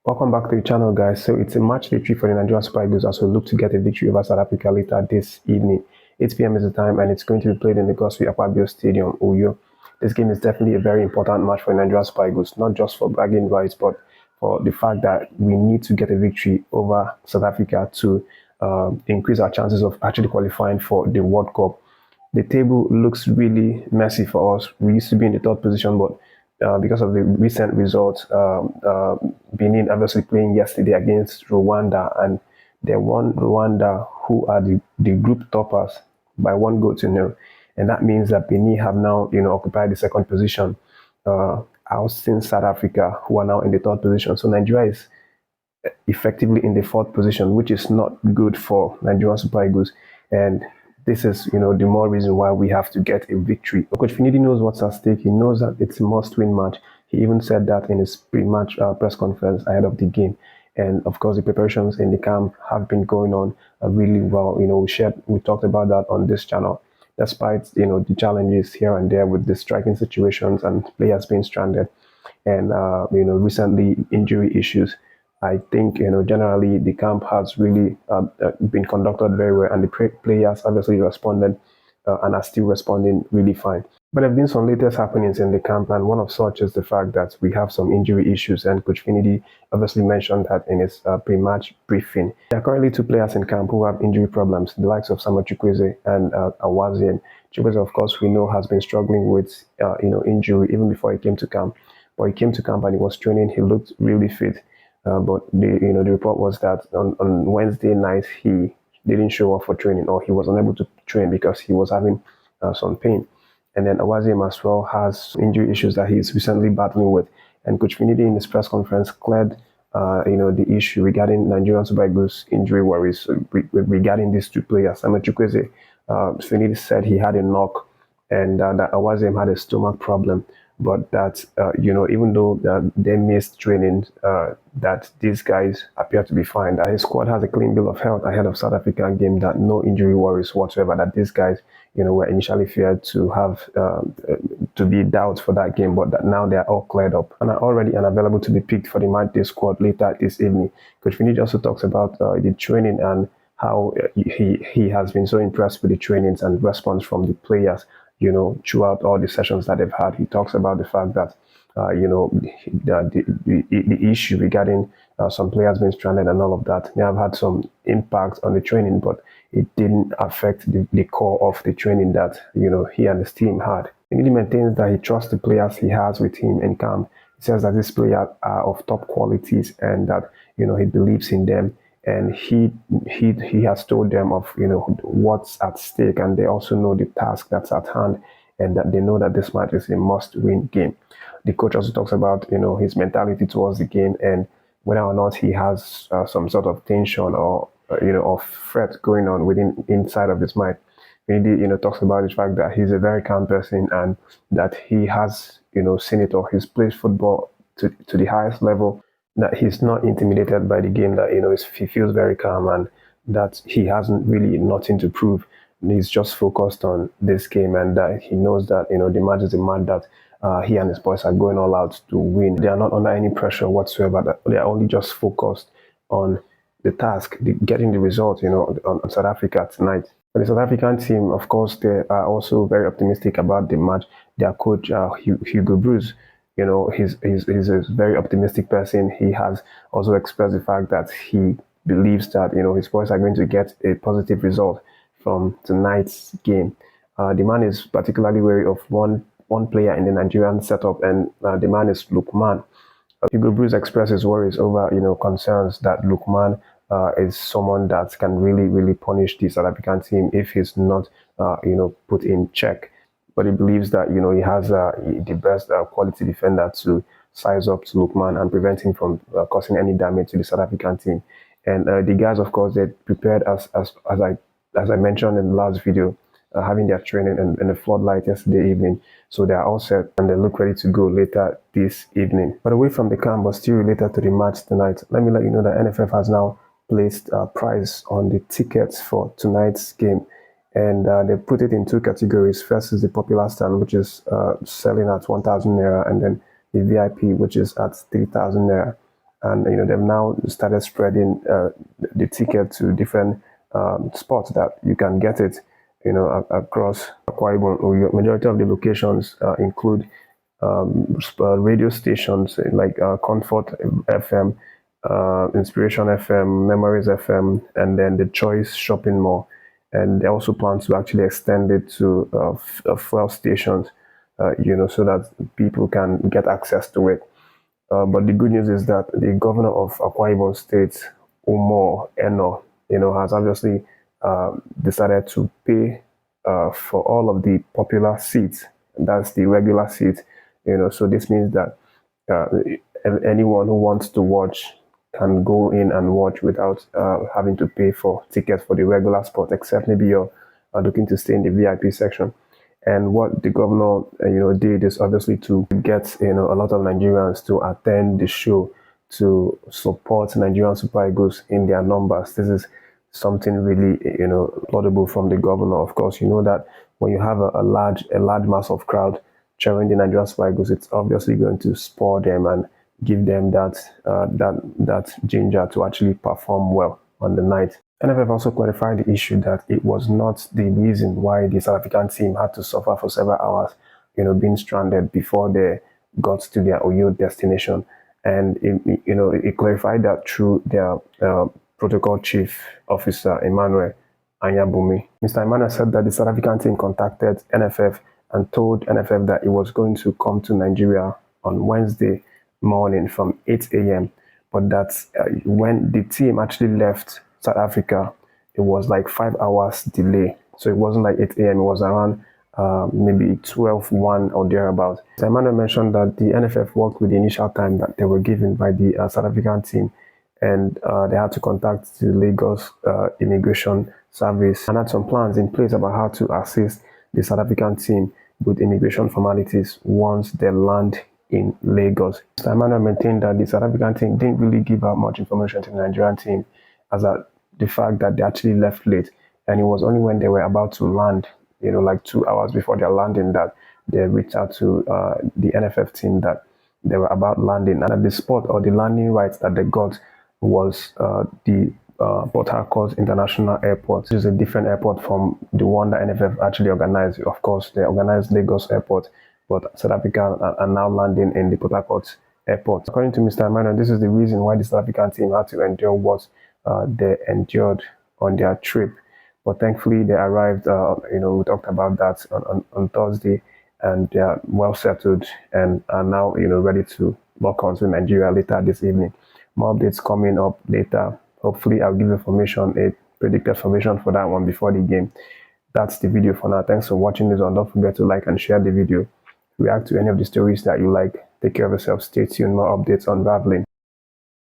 Welcome back to the channel, guys. So it's a match day 3 for the Nigerian Super Eagles as we look to get a victory over South Africa later this evening. 8 p.m. is the time, and it's going to be played in the Godswill Akpabio Stadium, Uyo. This game is definitely a very important match for the Nigerian Super Eagles, not just for bragging rights, but for the fact that we need to get a victory over South Africa to increase our chances of actually qualifying for the World Cup. The table looks really messy for us. We used to be in the third position, but because of the recent results, Benin obviously playing yesterday against Rwanda, and they won Rwanda, who are the group toppers, by 1-0, and that means that Benin have now occupied the second position, ousting South Africa, who are now in the third position. So Nigeria is effectively in the fourth position, which is not good for Nigerian Super Eagles, and this is, the more reason why we have to get a victory. Coach Finidi knows what's at stake. He knows that it's a must-win match. He even said that in his pre-match press conference ahead of the game. And of course, the preparations in the camp have been going on really well. We talked about that on this channel. Despite the challenges here and there with the striking situations and players being stranded, and recently injury issues, I think generally the camp has really been conducted very well, and the players obviously responded and are still responding really fine. But there have been some latest happenings in the camp, and one of such is the fact that we have some injury issues, and Coach Finidi obviously mentioned that in his pre-match briefing. There are currently 2 players in camp who have injury problems, the likes of Samuel Chukwueze and Awaziem. Chukwueze, of course, we know has been struggling with injury even before he came to camp. But he came to camp and he was training. He looked really fit. But the report was that on Wednesday night he didn't show up for training, or he was unable to train because he was having some pain. And then Awaziem as well has injury issues that he's recently battling with. And Coach Finidi in his press conference cleared the issue regarding Nigerian Super Eagles injury worries regarding these 2 players. Samuel Chukwueze, Finidi said he had a knock, and that Awaziem had a stomach problem. But that, even though they missed training, that these guys appear to be fine. That his squad has a clean bill of health ahead of South African game, that no injury worries whatsoever, that these guys, were initially feared to have, to be doubts for that game, but that now they are all cleared up and are already unavailable to be picked for the match day squad later this evening. Coach Finidi also talks about the training and how he has been so impressed with the trainings and response from the players, throughout all the sessions that they've had. He talks about the fact that, the issue regarding some players being stranded and all of that may have had some impact on the training, but it didn't affect the core of the training that, he and his team had. He really maintains that he trusts the players he has with him in camp. He says that these players are of top qualities and that, he believes in them. And he has told them of what's at stake, and they also know the task that's at hand, and that they know that this match is a must-win game. The coach also talks about his mentality towards the game, and whether or not he has some sort of tension or or threat going on inside of his mind. Maybe talks about the fact that he's a very calm person, and that he has seen it all. He's played football to the highest level, that he's not intimidated by the game, that he feels very calm, and that he hasn't really nothing to prove. He's just focused on this game, and that he knows that the match is a match that he and his boys are going all out to win. They are not under any pressure whatsoever. That they are only just focused on the task, getting the result on South Africa tonight. For the South African team, of course, they are also very optimistic about the match. Their coach, Hugo Bruce, he's a very optimistic person. He has also expressed the fact that he believes that his boys are going to get a positive result from tonight's game. The man is particularly wary of one player in the Nigerian setup, and the man is Lookman. Hugo Bruce expressed his worries over concerns that Lookman is someone that can really punish the South African team if he's not put in check. But he believes that he has the best quality defender to size up to Lookman and prevent him from causing any damage to the South African team. And the guys, of course, they prepared as I mentioned in the last video, having their training in the floodlight yesterday evening. So they are all set and they look ready to go later this evening. But away from the camp, but still related to the match tonight, let me let you know that NFF has now placed a price on the tickets for tonight's game. And they put it in 2 categories. First is the popular stand, which is selling at 1,000 naira, and then the VIP, which is at 3,000 naira. and they've now started spreading the ticket to different spots that you can get it, across Akwa Ibom. Majority of the locations include radio stations like Comfort FM, Inspiration FM, Memories FM, and then the Choice Shopping Mall. And they also plan to actually extend it to fuel stations, so that people can get access to it. But the good news is that the governor of Akwa Ibom State, Umar Eno, has obviously decided to pay for all of the popular seats. That's the regular seats. So this means that uh, anyone who wants to watch can go in and watch without having to pay for tickets for the regular spot, except maybe you're looking to stay in the VIP section. And what the governor, did is obviously to get, a lot of Nigerians to attend the show to support Nigerian Super Eagles in their numbers. This is something really, laudable from the governor. Of course, you know that when you have a large mass of crowd cheering the Nigerian Super Eagles, it's obviously going to spur them and give them that ginger to actually perform well on the night. NFF also clarified the issue that it was not the reason why the South African team had to suffer for several hours, being stranded before they got to their Oyo destination. And it clarified that through their protocol chief officer, Emmanuel Anyabumi. Mr. Emmanuel said that the South African team contacted NFF and told NFF that it was going to come to Nigeria on Wednesday morning from 8 a.m. But that when the team actually left South Africa, it was like 5 hours delay. So it wasn't like 8 a.m. It was around maybe 12:01 or thereabout. So Emmanuel mentioned that the NFF worked with the initial time that they were given by the South African team, and they had to contact the Lagos Immigration Service and had some plans in place about how to assist the South African team with immigration formalities once they land in Lagos. Mr. Emmanuel maintained that the South African team didn't really give out much information to the Nigerian team, as the fact that they actually left late, and it was only when they were about to land, like 2 hours before their landing, that they reached out to the NFF team that they were about landing, and at the spot or the landing rights that they got was the Port Harcourt International Airport, which is a different airport from the one that NFF actually organized. Of course, they organized Lagos Airport, but South Africa are now landing in the Port Harcourt Airport. According to Mr. Emmanuel, this is the reason why the South African team had to endure what they endured on their trip. But thankfully, they arrived, we talked about that on Thursday, and they are well settled and are now, ready to lock on to Nigeria later this evening. More updates coming up later. Hopefully, I'll give information, a predicted formation for that one before the game. That's the video for now. Thanks for watching this one. Don't forget to like and share the video. React to any of the stories that you like. Take care of yourself. Stay tuned. More updates unraveling.